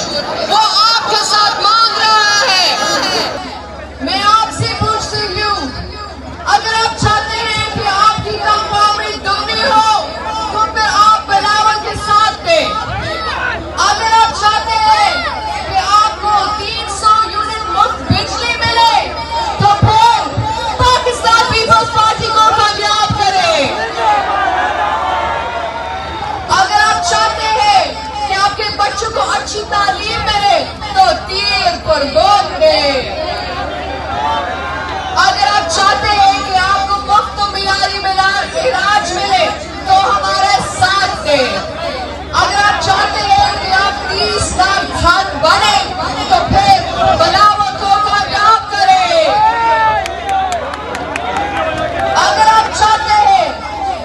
वो आपके साथ मांग रहा है। मैं आपसे पूछती हूँ, अगर आप चाहते हैं कि आपकी कामयाबी दुगनी हो तो फिर आप बिलावल के साथ दें। अगर आप चाहते हैं कि आपको 300 यूनिट मुफ्त बिजली मिले तो फिर पाकिस्तान पीपल्स पार्टी को कामयाब करें। अगर आप चाहते हैं कि आपके बच्चों को अच्छी तालीम मिले तो तीर पर गोद दें। अगर आप चाहते हैं कि आपको मुफ्त मियारी इलाज मिले तो हमारे साथ दें। अगर आप चाहते हैं कि आप 30 लाख घर बने तो फिर बिलावल को कामयाब करें। अगर आप चाहते हैं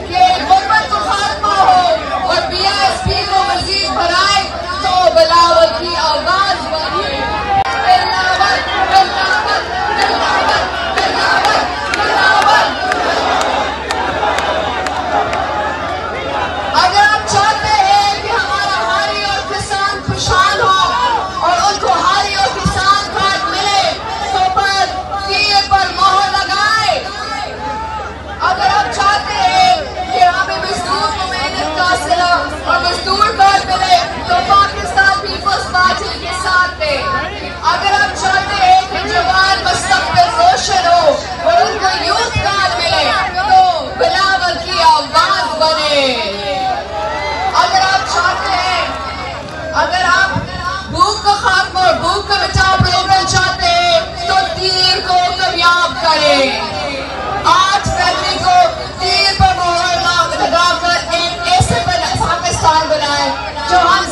कि गुर्बत को खात्मा हो और BSP को मजीद बढ़ाए तो बिलावल की आवाज बनिए। बिलावल, बिलावल, बिलावल, बिलावल, बिलावल। अगर आप चाहते हैं कि हमारा हारी और किसान खुशहाल हो और उनको हारी और किसान कार्ड मिले तो पर तीर पर मोहर लगाए। अगर आप चाहते हैं कि हमें मजदूर को मेहनत का सिला और मजदूर कार्ड मिले तो पाकिस्तान पीपल्स पार्टी के साथ दें। अगर आप चाहते हैं कि जवान मुस्तकबिल रोशन हो और उनको यूथ कार्ड मिले तो बिलावल की आवाज बने। अगर आप चाहते हैं, अगर आप भूख का खात्मा और भूख का बचाव प्रोग्राम चाहते हैं तो तीर को कामयाब करें। 8 फरवरी को तीर पर मोहर लगाकर एक ऐसे पाकिस्तान बनाए जो हम